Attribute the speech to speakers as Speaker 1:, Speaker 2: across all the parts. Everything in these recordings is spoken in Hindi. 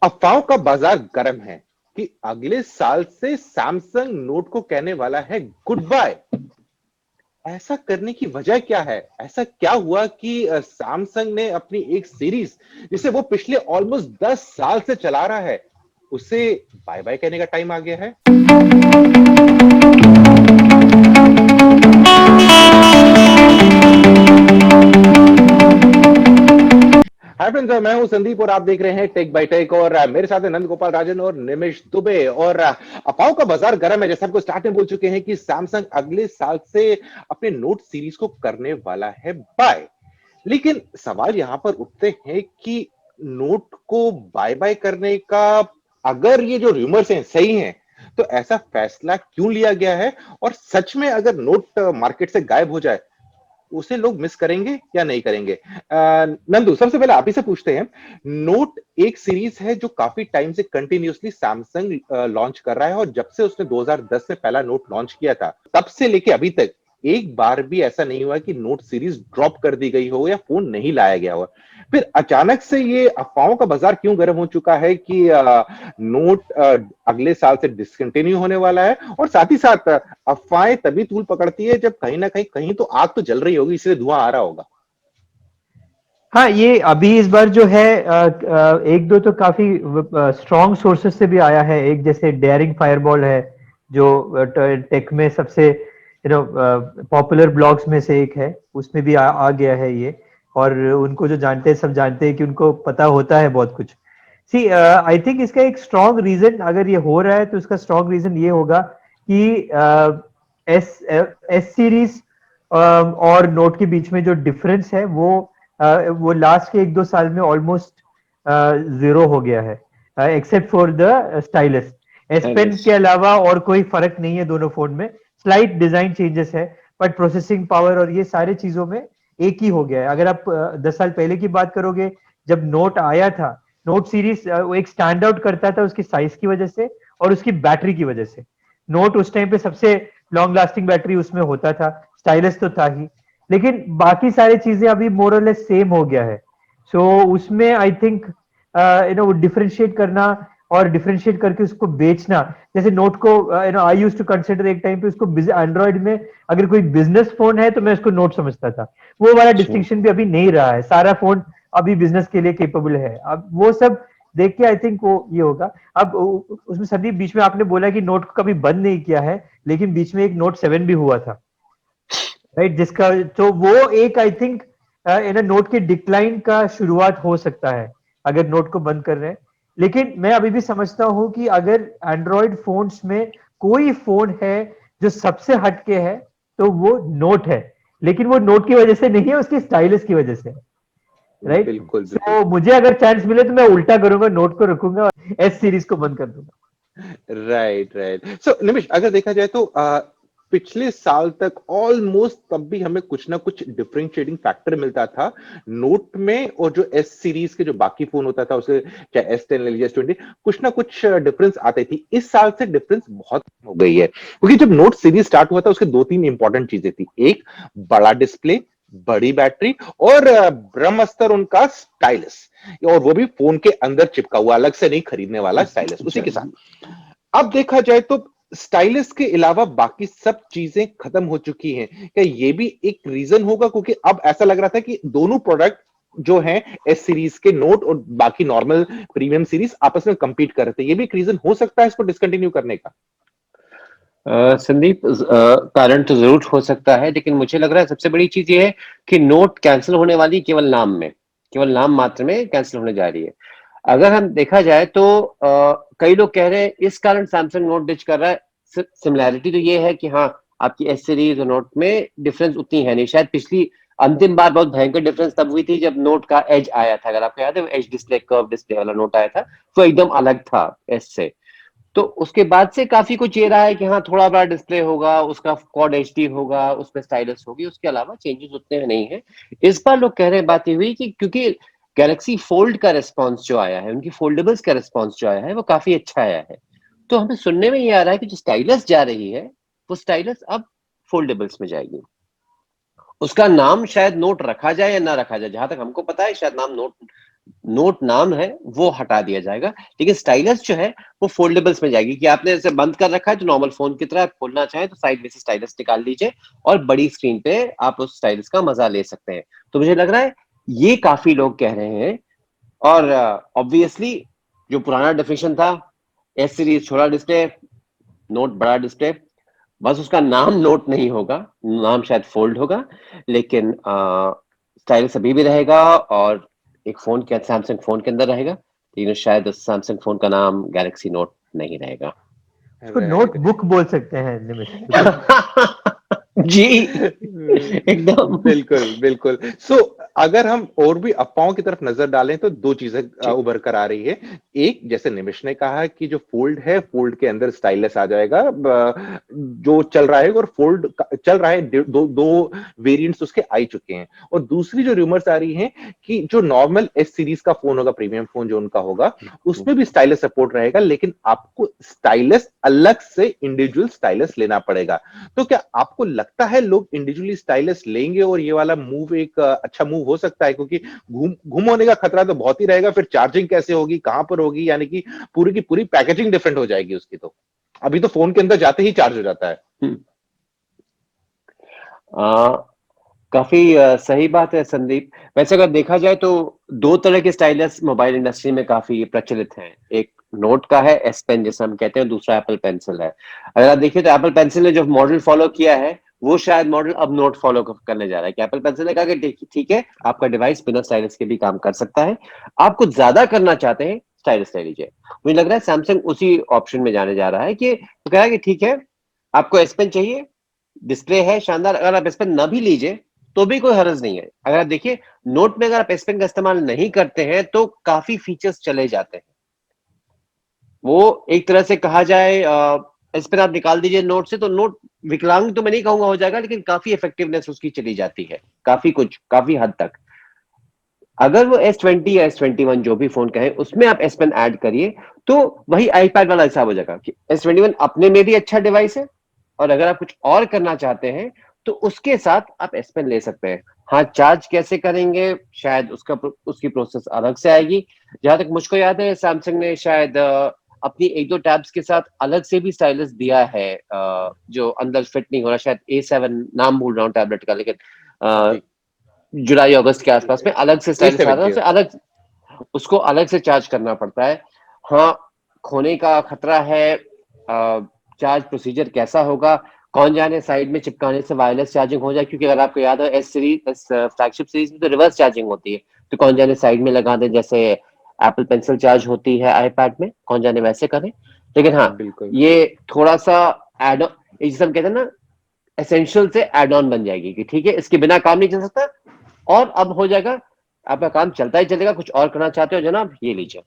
Speaker 1: अफवाहों का बाजार गर्म है कि अगले साल से सैमसंग नोट को कहने वाला है गुड बाय। ऐसा करने की वजह क्या है? ऐसा क्या हुआ कि सैमसंग ने अपनी एक सीरीज जिसे वो पिछले ऑलमोस्ट 10 साल से चला रहा है, उसे बाय बाय कहने का टाइम आ गया है? हाय फ्रेंड्स, मैं हूं संदीप और आप देख रहे हैं टेक बाय टेक। और मेरे साथ है नंद गोपाल राजन और निमिष दुबे। और अफवाहों का बाजार गर्म है, जैसे आपको स्टार्ट में बोल चुके हैं कि सैमसंग अगले साल से अपने नोट सीरीज को करने वाला है बाय। लेकिन सवाल यहां पर उठते हैं कि नोट को बाय बाय करने का, अगर ये जो रूमर्स हैं सही हैं, तो ऐसा फैसला क्यों लिया गया है? और सच में अगर नोट मार्केट से गायब हो जाए, उसे लोग मिस करेंगे या नहीं करेंगे? नंदू, सबसे पहले आप ही से पूछते हैं। नोट एक सीरीज है जो काफी टाइम से कंटिन्यूअसली सैमसंग लॉन्च कर रहा है, और जब से उसने 2010 में पहला नोट लॉन्च किया था, तब से लेके अभी तक एक बार भी ऐसा नहीं हुआ कि नोट सीरीज ड्रॉप कर दी गई हो या फोन नहीं लाया गया हो। फिर अचानक से ये अफवाहों का बाजार क्यों गर्म हो चुका है कि नोट अगले साल से डिसकंटिन्यू होने वाला है? और साथ ही साथ अफवाहें तभी तूल पकड़ती है जब कहीं ना कहीं कहीं तो आग तो जल रही होगी, इसलिए धुआं आ रहा होगा।
Speaker 2: हाँ, ये अभी इस बार जो है एक दो तो काफी स्ट्रॉन्ग सोर्सेस से भी आया है। एक जैसे डेयरिंग फायरबॉल है, जो टेक में सबसे पॉपुलर ब्लॉग्स में से एक है, उसमें भी आ गया है ये। और उनको जो जानते हैं सब जानते हैं कि उनको पता होता है बहुत कुछ। सी आई थिंक इसका एक स्ट्रॉन्ग रीजन, अगर ये हो रहा है तो इसका स्ट्रॉन्ग रीजन ये होगा कि एस एस सीरीज और नोट के बीच में जो डिफरेंस है वो लास्ट के एक दो साल में ऑलमोस्ट जीरो हो गया है, except for the stylus. S pen के अलावा और कोई फर्क नहीं है दोनों फोन में। स्लाइट डिजाइन चेंजेस है, बट प्रोसेसिंग पावर और ये सारे चीजों में एक ही हो गया है। अगर आप 10 साल पहले की बात करोगे, जब नोट आया था, नोट सीरीज वो एक स्टैंड आउट करता था उसकी साइज की वजह से और उसकी बैटरी की वजह से। नोट उस टाइम पे सबसे लॉन्ग लास्टिंग बैटरी उसमें होता था, स्टाइलस तो था ही, लेकिन बाकी सारी चीजें अभी मोर और लेस सेम हो गया है। सो उसमें आई थिंक डिफरेंशिएट करना और डिफरेंशिएट करके उसको बेचना, जैसे नोट को आई यूज टू कंसिडर एक टाइम पे उसको एंड्रॉइड में अगर कोई बिजनेस फोन है तो मैं उसको नोट समझता था। वो वाला डिस्टिंक्शन भी अभी नहीं रहा है, सारा फोन अभी बिजनेस के लिए केपेबल है। अब वो सब देख के आई थिंक वो ये होगा। अब उसमें संदीप बीच में आपने बोला कि नोट को कभी बंद नहीं किया है, लेकिन बीच में एक नोट 7 भी हुआ था, राइट? जिसका तो वो एक आई थिंक नोट के डिक्लाइन का शुरुआत हो सकता है अगर नोट को बंद कर रहे हैं। लेकिन मैं अभी भी समझता हूं कि अगर एंड्रॉयड फोन्स में कोई फोन है जो सबसे हटके है तो वो नोट है। लेकिन वो नोट की वजह से नहीं है, उसकी स्टाइलिस की वजह से, राइट?
Speaker 1: बिल्कुल बिल्कुल।
Speaker 2: सो मुझे अगर चांस मिले तो मैं उल्टा करूंगा, नोट को रखूंगा और एस सीरीज को बंद कर दूंगा।
Speaker 1: Right right. सो निमिष, अगर देखा जाए तो पिछले साल तक ऑलमोस्ट तब भी हमें कुछ ना कुछ डिफरेंशिएटिंग फैक्टर मिलता था नोट में, और जो एस सीरीज के जो बाकी फोन होता था उसके, चाहे S10 ले लीजिए, S20, कुछ ना कुछ डिफरेंस आते थी। इस साल से डिफरेंस बहुत कम हो गई है, क्योंकि जब नोट सीरीज स्टार्ट हुआ था उसके दो तीन इंपॉर्टेंट चीजें थी। एक, बड़ा डिस्प्ले, बड़ी बैटरी, और ब्रह्मास्त्र उनका स्टाइलस, और वो भी फोन के अंदर चिपका हुआ, अलग से नहीं खरीदने वाला स्टाइलस। उसी के साथ अब देखा जाए तो स्टाइलिस के अलावा बाकी सब चीजें खत्म हो चुकी हैं। क्या ये भी एक रीजन होगा? क्योंकि अब ऐसा लग रहा था कि दोनों प्रोडक्ट जो हैं, एस सीरीज के नोट और बाकी नॉर्मल प्रीमियम सीरीज, आपस में कंपीट कर रहे थे। ये भी एक रीजन हो सकता है इसको डिसकंटिन्यू करने का?
Speaker 3: संदीप, कारण तो जरूर हो सकता है, लेकिन मुझे लग रहा है सबसे बड़ी चीज ये है कि नोट कैंसिल होने वाली केवल नाम में, केवल नाम मात्र में कैंसिल होने जा रही है। अगर हम देखा जाए तो कई लोग कह रहे हैं इस कारण सैमसंग नोट डिच कर रहा है। सिमिलैरिटी तो ये है कि हाँ, आपकी एस सीरीज और नोट में डिफरेंस उतनी है नहीं। शायद पिछली अंतिम बार बहुत भयंकर डिफरेंस तब हुई थी जब नोट का एज आया था। अगर आपको याद है, एज डिस्प्ले, कर्व डिस्प्ले वाला नोट आया था, वो एकदम अलग था एस से। तो उसके बाद से काफी कुछ ये रहा है कि हाँ, थोड़ा बड़ा डिस्प्ले होगा, उसका क्वाड एचडी होगा, उसमें स्टाइलस होगी, उसके अलावा चेंजेस उतने नहीं है। इस बार लोग कह रहे हैं, बात ये हुई कि क्योंकि गैलेक्सी फोल्ड का रिस्पॉन्स जो आया है, उनकी फोल्डेबल्स का रिस्पॉन्स जो आया है वो काफी अच्छा आया है। तो हमें सुनने में ये आ रहा है कि जो स्टाइलस जा रही है वो स्टाइलस अब फोल्डेबल्स में जाएगी। उसका नाम शायद नोट रखा जाए या ना रखा जाए, जहां तक हमको पता है शायद नाम नोट नोट नाम है वो हटा दिया जाएगा, लेकिन स्टाइलस जो है वो फोल्डेबल्स में जाएगी कि आपने इसे बंद कर रखा है तो नॉर्मल फोन की तरह खोलना चाहें तो साइड में से स्टाइलस निकाल लीजिए और बड़ी स्क्रीन पे आप उस स्टाइलस का मजा ले सकते हैं। तो मुझे लग रहा है ये काफी लोग कह रहे हैं। और ऑब्वियसली जो पुराना डेफिनेशन था, एस सीरीज छोटा डिस्प्ले, नोट बड़ा डिस्प्ले, बस उसका नाम नोट नहीं होगा, नाम शायद फोल्ड होगा, लेकिन स्टाइलस अभी भी रहेगा और एक फोन के सैमसंग फोन के अंदर रहेगा, लेकिन शायद उस सैमसंग फोन का नाम गैलेक्सी नोट नहीं रहेगा।
Speaker 2: इसको
Speaker 1: राइट।
Speaker 2: नोटबुक बोल सकते हैं निमिष, बिकॉज
Speaker 3: जी, एकदम।
Speaker 1: बिल्कुल बिल्कुल। सो अगर हम और भी अफवाहों की तरफ नजर डालें तो दो चीजें
Speaker 3: जी,
Speaker 1: उभर कर आ रही है। एक, जैसे निमिष ने कहा कि जो फोल्ड है, फोल्ड के अंदर स्टाइलस आ जाएगा, जो चल रहा है, और फोल्ड चल रहा है, दो दो वेरिएंट्स उसके आ ही चुके हैं। और दूसरी जो रूमर्स आ रही हैं कि जो नॉर्मल एस सीरीज का फोन होगा, प्रीमियम फोन जो उनका होगा, उसमें भी स्टाइलस सपोर्ट रहेगा, लेकिन आपको स्टाइलस अलग से इंडिविजुअल स्टाइलस लेना पड़ेगा। तो क्या आपको लगता है लोग इंडिविजुअली स्टाइलस लेंगे और ये वाला मूव एक अच्छा मूव हो सकता है? क्योंकि घूम होने का खतरा तो बहुत ही रहेगा, फिर चार्जिंग कैसे होगी, कहां पर होगी, यानी कि पूरी की पूरी पैकेजिंग डिफरेंट हो जाएगी उसकी। तो अभी तो फोन के अंदर जाते ही चार्ज हो जाता है।
Speaker 3: आ, काफी सही बात है संदीप। वैसे अगर देखा जाए तो दो तरह के स्टाइलस मोबाइल इंडस्ट्री में काफी प्रचलित हैं। एक नोट का है, एस पेन जिसे हम कहते हैं, दूसरा एप्पल पेंसिल है। अगर आप देखिए तो एप्पल पेंसिल ने जो मॉडल फॉलो किया है वो शायद मॉडल अब नोट फॉलो करने जा रहा है, कि एप्पल पेंसिल ने कहा कि ठीक है, आपका डिवाइस बिना स्टाइलस के भी काम कर सकता है, आप कुछ ज्यादा करना चाहते हैं स्टाइलस ले लीजिए। मुझे लग रहा है सैमसंग उसी ऑप्शन में जाने जा रहा है कि तो कह रहा है कि ठीक है, आपको एस पेन चाहिए, डिस्प्ले है शानदार, अगर आप एस पेन ना भी लीजिए तो भी कोई हर्ज नहीं है। अगर आप देखिए नोट में अगर आप एस पेन का इस्तेमाल नहीं करते हैं तो काफी फीचर्स चले जाते हैं। वो एक तरह से कहा जाए, एस पेन आप निकाल दीजिए नोट से तो नोट विकलांग तो मैं नहीं कहूंगा हो जाएगा, लेकिन काफी इफेक्टिवनेस उसकी चली जाती है, काफी कुछ, काफी हद तक। अगर वो S20 या S21 जो भी फोन कहे उसमें आप एस पेन ऐड करिए तो वही आईपैड वाला हिसाब हो जाएगा कि S21 अपने में भी अच्छा डिवाइस है, और अगर आप कुछ और करना चाहते हैं तो उसके साथ आप एस पेन ले सकते हैं। हाँ, चार्ज कैसे करेंगे शायद उसकी प्रोसेस अलग से आएगी। जहां तक मुझको याद है सैमसंग ने शायद अपनी एक दो टैब्स के साथ अलग से भी स्टाइलस दिया है, जो अंदर फिट नहीं हो रहा, शायद A7 नाम भूल रहा हूँ टैबलेट का, लेकिन
Speaker 1: जी।
Speaker 3: जुलाई अगस्त के आसपास में अलग से
Speaker 1: ए
Speaker 3: स्टाइलिश आ
Speaker 1: सेवन
Speaker 3: रहा है,
Speaker 1: जी।
Speaker 3: उसे अलग, उसको अलग से चार्ज करना पड़ता है। हाँ, खोने का खतरा है। चार्ज प्रोसीजर कैसा होगा, कौन जाने साइड में चिपकाने से वायरलेस चार्जिंग हो जाए, क्योंकि अगर आपको याद हो S series, S flagship series में तो रिवर्स चार्जिंग होती है, तो कौन जाने साइड में लगा दे, जैसे एप्पल पेंसिल चार्ज होती है आईपैड में, कौन जाने वैसे करें। लेकिन हाँ,
Speaker 1: बिल्कुल।
Speaker 3: ये थोड़ा सा एड ऑन, जिसे हम कहते हैं ना, एसेंशियल से एड ऑन बन जाएगी कि ठीक है, इसके बिना काम नहीं चल सकता, और अब हो जाएगा, आपका काम चलता ही चलेगा, कुछ और करना चाहते हो जनाब ये लीजिए।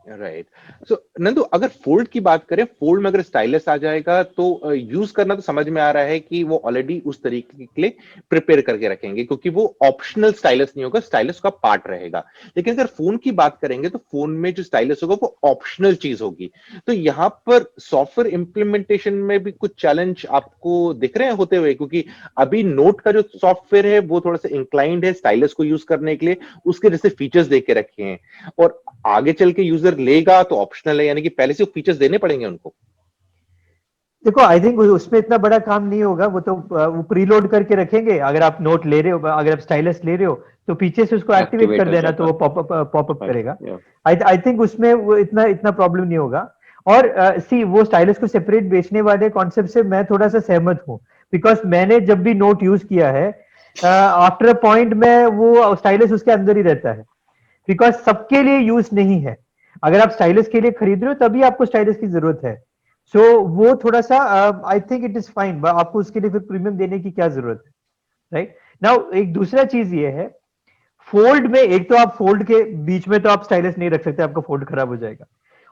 Speaker 1: राइट। सो नंदू, अगर फोल्ड की बात करें, फोल्ड में अगर स्टाइलस आ जाएगा तो यूज करना तो समझ में आ रहा है कि वो ऑलरेडी उस तरीके के लिए प्रिपेयर करके रखेंगे, क्योंकि वो ऑप्शनल स्टाइलस नहीं होगा, स्टाइलस का पार्ट रहेगा। लेकिन अगर फोन की बात करेंगे तो फोन में जो स्टाइलस होगा वो ऑप्शनल चीज होगी। तो यहाँ पर सॉफ्टवेयर इंप्लीमेंटेशन में भी कुछ चैलेंज आपको दिख रहे हैं होते हुए? क्योंकि अभी नोट का जो सॉफ्टवेयर है वो थोड़ा सा इंक्लाइंड है स्टाइलस को यूज करने के लिए, उसके जैसे फीचर्स दे के रखे हैं। और आगे चल के यूजर लेगा तो ऑप्शनल है, यानी कि पहले से फीचर्स देने पड़ेंगे उनको।
Speaker 2: देखो, आई थिंक उसमें इतना बड़ा काम नहीं होगा, वो तो वो प्रीलोड करके रखेंगे। अगर आप नोट ले रहे हो, अगर आप स्टाइलस ले रहे हो, तो पीछे से उसको एक्टिवेट
Speaker 3: एक्टिवेट
Speaker 2: कर
Speaker 3: हो
Speaker 2: देना, तो
Speaker 3: जाता
Speaker 2: वो पॉपअप
Speaker 3: है।
Speaker 2: करेगा। आई थिंक उसमें वो इतना इतना प्रॉब्लम नहीं होगा। और सी, वो स्टाइलस को सेपरेट बेचने वाले कॉन्सेप्ट से मैं थोड़ा सा सहमत हूँ, बिकॉज मैंने जब भी नोट यूज किया है, आफ्टर अ पॉइंट में वो स्टाइलस उसके अंदर ही रहता है, बिकॉज सबके लिए यूज नहीं है। अगर आप स्टाइलस के लिए खरीद रहे हो तभी आपको स्टाइलस की जरूरत है। सो वो थोड़ा सा, I think it is fine, आपको उसके लिए फिर प्रीमियम देने की क्या जरूरत है, राइट नाउ। एक दूसरा चीज ये है, फोल्ड में एक तो आप फोल्ड के बीच में तो आप स्टाइलस नहीं रख सकते, आपका फोल्ड खराब हो जाएगा।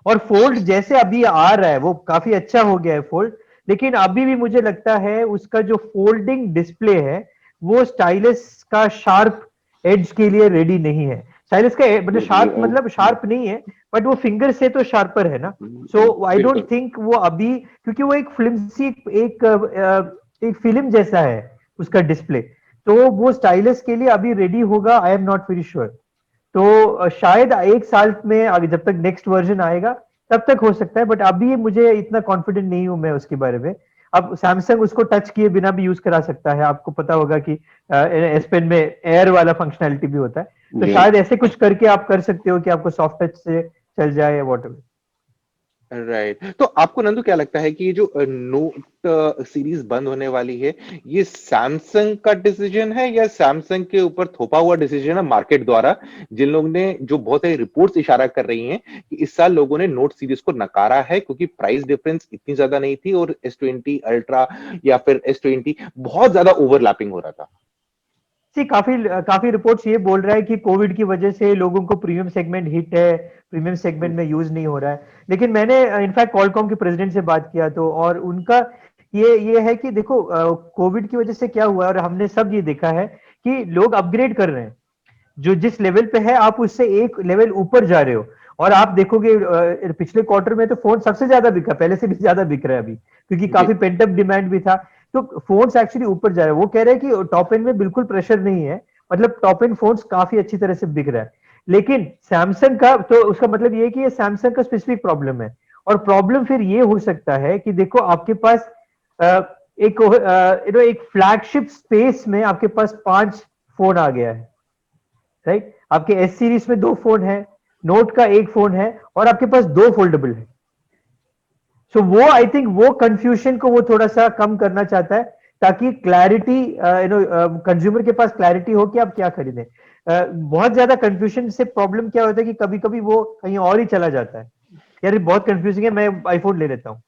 Speaker 2: और फोल्ड जैसे अभी आ रहा है वो काफी अच्छा हो गया है फोल्ड, लेकिन अभी भी मुझे लगता है उसका जो फोल्डिंग डिस्प्ले है वो स्टाइलस का शार्प एड्स के लिए रेडी नहीं है। स्टाइलस का मतलब शार्प, मतलब शार्प नहीं है, बट वो फिंगर से तो शार्पर है ना। सो आई डोंट
Speaker 1: बिल्कुल।
Speaker 2: थिंक वो अभी, क्योंकि वो एक फिल्म एक फिल्म जैसा है उसका डिस्प्ले, तो वो स्टाइलस के लिए अभी रेडी होगा, I am not very sure. तो शायद एक साल में आगे जब तक नेक्स्ट वर्जन आएगा तब तक हो सकता है, बट अभी मुझे इतना कॉन्फिडेंट नहीं हूं मैं उसके बारे में। अब सैमसंग उसको टच किए बिना भी यूज करा सकता है, आपको पता होगा कि एस पेन में एयर वाला फंक्शनैलिटी भी होता है, तो
Speaker 3: जी।
Speaker 2: शायद ऐसे कुछ करके आप कर सकते हो कि आपको सॉफ्ट टच से चल जाए या वॉट एवर।
Speaker 1: राइट, तो आपको नंदू क्या लगता है कि ये जो नोट सीरीज बंद होने वाली है, ये सैमसंग का डिसीजन है या सैमसंग के ऊपर थोपा हुआ डिसीजन है मार्केट द्वारा, जिन लोगों ने, जो बहुत सारी रिपोर्ट्स इशारा कर रही हैं कि इस साल लोगों ने नोट सीरीज को नकारा है क्योंकि प्राइस डिफरेंस इतनी ज्यादा नहीं थी और S20 अल्ट्रा या फिर S20 बहुत ज्यादा ओवरलैपिंग हो रहा था।
Speaker 2: सी काफी काफी रिपोर्ट्स ये बोल रहा है कि कोविड की वजह से लोगों को प्रीमियम सेगमेंट हिट है, प्रीमियम सेगमेंट में यूज नहीं हो रहा है। लेकिन मैंने इनफैक्ट कॉलकॉम के प्रेसिडेंट से बात किया तो, और उनका ये है कि देखो कोविड की वजह से क्या हुआ है, और हमने सब ये देखा है कि लोग अपग्रेड कर रहे हैं, जो जिस लेवल पे है आप उससे एक लेवल ऊपर जा रहे हो। और आप देखोगे पिछले क्वार्टर में तो फोन सबसे ज्यादा बिका, पहले से भी ज्यादा बिक रहा है अभी, क्योंकि
Speaker 1: जी।
Speaker 2: काफी पेंटअप डिमांड भी था। तो फोन्स एक्चुअली ऊपर जा रहे हैं। वो कह रहे हैं कि टॉप एंड में बिल्कुल प्रेशर नहीं है, मतलब टॉप एंड फोन्स काफी अच्छी तरह से बिक रहा है। लेकिन सैमसंग का तो उसका मतलब ये है कि ये सैमसंग का स्पेसिफिक प्रॉब्लम है। और प्रॉब्लम फिर ये हो सकता है कि देखो आपके पास एक फ्लैगशिप स्पेस में आपके पास 5 फोन आ गया है, राइट। आपके एस सीरीज में 2 फोन है, नोट का 1 फोन है, और आपके पास 2 फोल्डेबल है। सो वो आई थिंक वो कंफ्यूजन को वो थोड़ा सा कम करना चाहता है, ताकि क्लैरिटी कंज्यूमर के पास क्लैरिटी हो कि आप क्या खरीदें। बहुत ज्यादा कंफ्यूजन से प्रॉब्लम क्या होता है कि कभी कभी वो कहीं और ही चला जाता है, यार ये बहुत कंफ्यूजिंग है, मैं आईफोन ले लेता हूँ,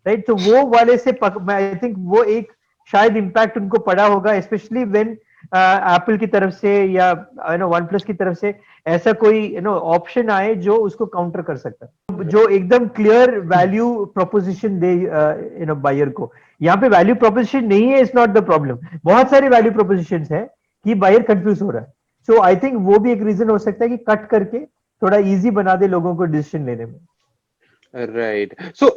Speaker 2: राइट। तो वो वाले से आई थिंक वो एक शायद इम्पैक्ट उनको पड़ा होगा, स्पेशली व्हेन एप्पल की तरफ से या वन प्लस की तरफ से ऐसा कोई ऑप्शन आए जो उसको काउंटर कर सकता है, जो एकदम क्लियर वैल्यू प्रोपोजिशन दे बायर को। यहाँ पे वैल्यू प्रोपोजिशन नहीं है, इट्स नॉट द प्रॉब्लम, बहुत सारी वैल्यू प्रोपोजिशन है कि बायर कंफ्यूज हो रहा है। सो आई थिंक वो भी एक रीजन हो सकता है कि कट करके थोड़ा इजी बना दे लोगों को डिसीजन लेने में।
Speaker 1: राइट, सो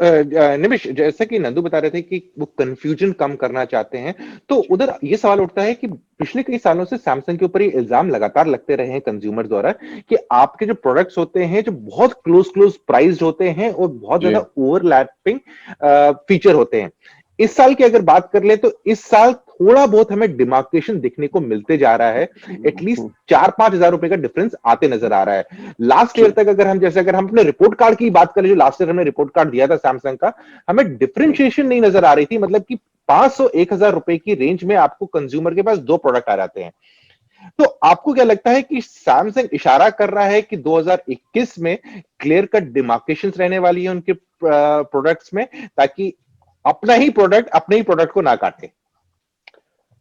Speaker 1: निमिष, जैसा कि नंदू बता रहे थे कि वो कंफ्यूजन कम करना चाहते हैं, तो उधर ये सवाल उठता है कि पिछले कई सालों से सैमसंग के ऊपर ये इल्जाम लगातार लगते रहे हैं कंज्यूमर द्वारा कि आपके जो प्रोडक्ट्स होते हैं जो बहुत क्लोज क्लोज प्राइस्ड होते हैं और बहुत
Speaker 3: जी।
Speaker 1: ज्यादा ओवरलैपिंग फीचर होते हैं। इस साल की अगर बात कर ले तो इस साल थोड़ा बहुत हमें डिमार्केशन दिखने को मिलते जा रहा है, एटलीस्ट 4-5 हजार रुपए का डिफरेंस आते नजर आ रहा है। लास्ट ईयर तक अगर हम अपने रिपोर्ट कार्ड की बात करें, जो लास्ट ईयर हमने रिपोर्ट कार्ड दिया था सैमसंग का, हमें डिफरेंशिएशन नहीं नजर आ रही थी, मतलब कि 500-1000 रुपए की रेंज में आपको कंज्यूमर के पास 2 प्रोडक्ट आ जाते हैं। तो आपको क्या लगता है कि सैमसंग इशारा कर रहा है कि 2021 में क्लियर कट डिमार्केशन रहने वाली है उनके प्रोडक्ट्स में, ताकि अपने ही प्रोडक्ट को ना काटे?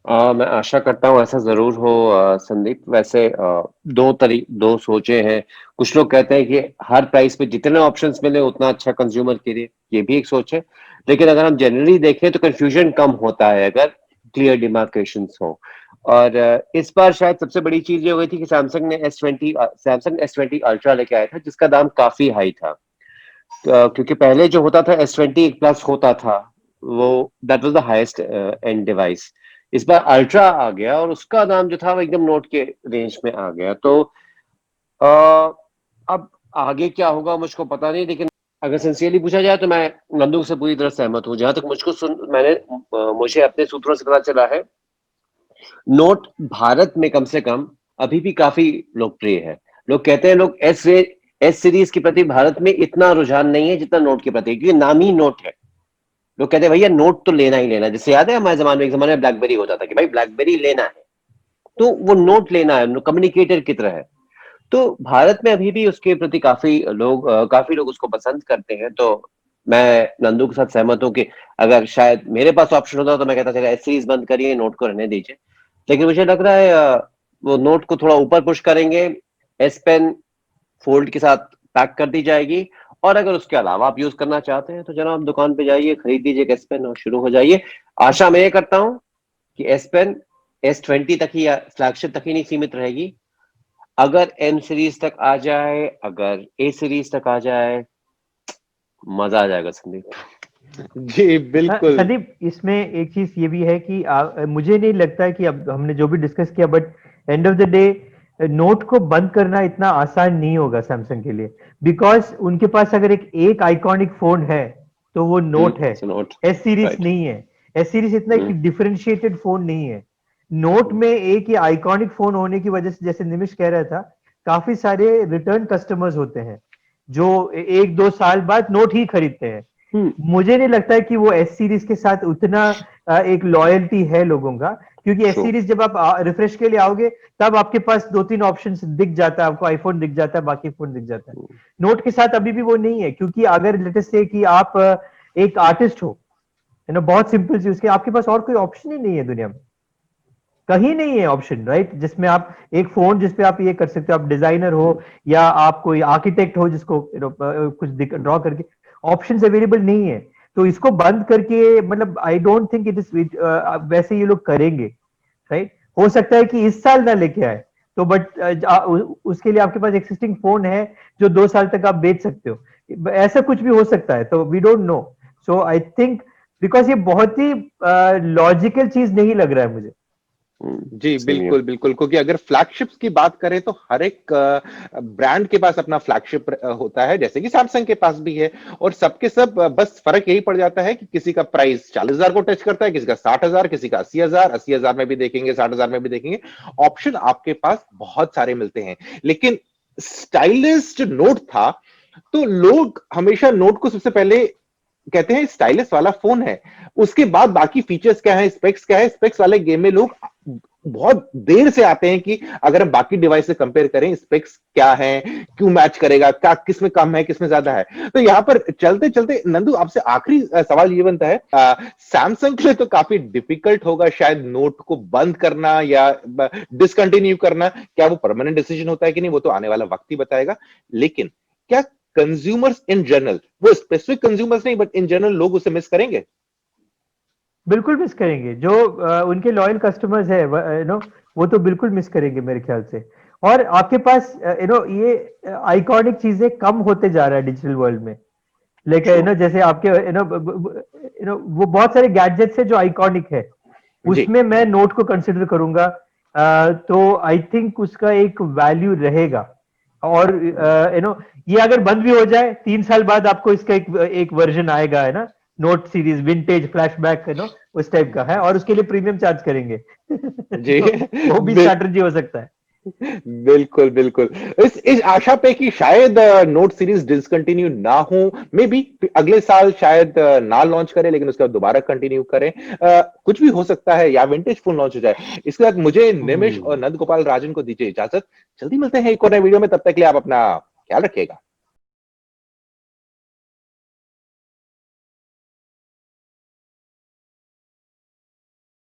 Speaker 3: मैं आशा करता हूँ ऐसा जरूर हो संदीप। वैसे दो सोचे हैं। कुछ लोग कहते हैं कि हर प्राइस पे जितने ऑप्शंस मिले उतना अच्छा कंज्यूमर के लिए, ये भी एक सोच है। लेकिन अगर हम जनरली देखें तो कंफ्यूजन कम होता है अगर क्लियर डिमार्केशंस हो। और इस बार शायद सबसे बड़ी चीज ये हो गई थी कि सैमसंग S20 अल्ट्रा लेके आया था, जिसका दाम काफी हाई था। क्योंकि पहले जो होता था S20 प्लस होता था, वो that was the highest and device. इस बार अल्ट्रा आ गया और उसका दाम जो था वो एकदम नोट के रेंज में आ गया। तो अब आगे क्या होगा मुझको पता नहीं, लेकिन अगर सिंसियरली पूछा जाए तो मैं नंदू से पूरी तरह सहमत हूँ। जहां तक मुझे अपने सूत्रों से पता चला है, नोट भारत में कम से कम अभी भी काफी लोकप्रिय है। लोग कहते हैं लोग एस सीरीज के प्रति भारत में इतना रुझान नहीं है जितना नोट के प्रति, क्योंकि नाम ही नोट है। लोग कहते हैं भैया नोट तो लेना ही लेना। जैसे याद है हमारे जमाने में, एक जमाने में ब्लैकबेरी होता था कि भाई ब्लैकबेरी लेना है, तो वो नोट लेना है, कम्युनिकेटर की तरह है। तो भारत में अभी भी उसके प्रति काफी लोग उसको पसंद करते हैं। तो मैं नंदू के साथ सहमत हूँ कि अगर शायद मेरे पास ऑप्शन होता तो मैं कहता चला एस सीरीज बंद करिए, नोट को रहने दीजिए। लेकिन मुझे लग रहा है वो नोट को थोड़ा ऊपर पुश करेंगे। एस पेन फोल्ड के साथ पैक कर दी जाएगी, और अगर उसके अलावा आप यूज करना चाहते हैं तो जनाब दुकान पे जाइए, खरीद लीजिए एस पेन और शुरू हो जाइए। आशा मैं ये करता हूँ कि एस पेन S20 तक ही या फ्लैगशिप तक ही नहीं सीमित रहेगी। अगर M सीरीज तक आ जाए, अगर A सीरीज तक आ जाए, मजा आ जाएगा संदीप।
Speaker 1: जी बिल्कुल।
Speaker 2: संदीप, इसमें एक चीज ये भी है कि मुझे नहीं लगता है कि अब हमने जो भी डिस्कस किया, but end of the day note को बंद करना इतना आसान नहीं होगा सैमसंग के लिए, बिकॉज उनके पास अगर एक आइकॉनिक फोन है तो वो नोट है,
Speaker 3: नोट,
Speaker 2: एस सीरीज
Speaker 3: राइट।
Speaker 2: नहीं है। एस सीरीज इतना एक डिफरेंशिएटेड फोन नहीं है। नोट में एक ये आइकॉनिक फोन होने की वजह से, जैसे निमिष कह रहा था, काफी सारे रिटर्न कस्टमर्स होते हैं जो 1-2 साल बाद नोट ही खरीदते हैं। मुझे नहीं लगता है कि वो एस सीरीज के साथ उतना एक लॉयल्टी है लोगों का, क्योंकि एस
Speaker 3: ट्रू।
Speaker 2: सीरीज जब आप रिफ्रेश के लिए आओगे तब आपके पास 2-3 ऑप्शन दिख जाता है, आपको आईफोन दिख जाता है, बाकी फोन दिख जाता है। नोट के साथ अभी भी वो नहीं है, क्योंकि अगर लेटेस्ट से कि आप एक आर्टिस्ट हो, है ना, बहुत सिंपल सी, उसके आपके पास और कोई ऑप्शन ही नहीं है दुनिया में, कहीं नहीं है ऑप्शन, राइट, जिसमें आप एक फोन जिसपे आप ये कर सकते हो, आप डिजाइनर हो या आप कोई आर्किटेक्ट हो जिसको कुछ ड्रॉ करके, ऑप्शंस अवेलेबल नहीं है। तो इसको बंद करके, मतलब I don't think it is, वैसे ये लोग करेंगे, राइट। हो सकता है कि इस साल ना लेके आए तो, बट उसके लिए आपके पास एक्सिस्टिंग फोन है जो 2 साल तक आप बेच सकते हो, ऐसा कुछ भी हो सकता है, तो we don't know. So I think, because ये बहुत ही लॉजिकल चीज नहीं लग रहा है मुझे।
Speaker 1: जी बिल्कुल बिल्कुल, क्योंकि अगर फ्लैगशिप्स की बात करें तो हर एक ब्रांड के पास अपना फ्लैगशिप होता है, जैसे कि सैमसंग के पास भी है, और सबके सब बस फर्क यही पड़ जाता है कि किसी का प्राइस 40,000 को टच करता है, किसी का 60,000, किसी का 80,000, 80,000 में भी देखेंगे, 60,000 में भी देखेंगे। ऑप्शन आपके पास बहुत सारे मिलते हैं, लेकिन स्टाइलिश जो नोट था, तो लोग हमेशा नोट को सबसे पहले कहते हैं स्टाइलिश वाला फोन है, उसके बाद बाकी फीचर्स क्या है, स्पेक्स क्या है, स्पेक्स वाले गेम में लोग बहुत देर से आते हैं कि अगर हम बाकी डिवाइस से कंपेयर करें स्पेक्स क्या है, क्यों मैच करेगा, क्या किसमें कम है किसमें ज्यादा है। तो यहाँ पर चलते चलते नंदू आपसे आखिरी सवाल ये बनता है, सैमसंग के लिए तो काफी डिफिकल्ट होगा शायद नोट को बंद करना या डिसकंटिन्यू करना, क्या वो परमानेंट डिसीजन होता है कि नहीं वो तो आने वाला वक्त ही बताएगा, लेकिन क्या कंज्यूमर्स इन जनरल, वो स्पेसिफिक कंज्यूमर्स नहीं बट इन जनरल, लोग उसे मिस करेंगे?
Speaker 2: बिल्कुल मिस करेंगे, जो उनके लॉयल कस्टमर्स है, वो तो बिल्कुल मिस करेंगे मेरे ख्याल से। और आपके पास ये आइकॉनिक चीजें कम होते जा रहा है डिजिटल वर्ल्ड में,
Speaker 3: ट्रू।
Speaker 2: लेकिन जैसे आपके वो बहुत सारे गैजेट्स है जो आइकॉनिक है,
Speaker 1: जी
Speaker 2: उसमें मैं नोट को कंसिडर करूंगा। तो आई थिंक उसका एक वैल्यू रहेगा। और ये अगर बंद भी हो जाए 3 साल बाद, आपको इसका एक वर्जन आएगा, है ना, नोट सीरीज विंटेज फ्लैशबैक, उस टाइप का है, और उसके लिए प्रीमियम चार्ज करेंगे
Speaker 1: जी
Speaker 2: तो वो भी
Speaker 1: बिल,
Speaker 2: स्ट्रैटेजी हो सकता है।
Speaker 1: बिल्कुल बिल्कुल, इस आशा पे कि शायद नोट सीरीज डिसकंटिन्यू ना हो, मे बी अगले साल शायद ना लॉन्च करें, लेकिन उसके बाद दोबारा कंटिन्यू करें, कुछ भी हो सकता है, या विंटेज फोन लॉन्च हो जाए। इसके बाद मुझे निमिष और नंद गोपाल राजन को दीजिए इजाजत, जल्दी मिलते हैं एक और नए वीडियो में, तब तक के लिए आप अपना ख्याल रखिएगा।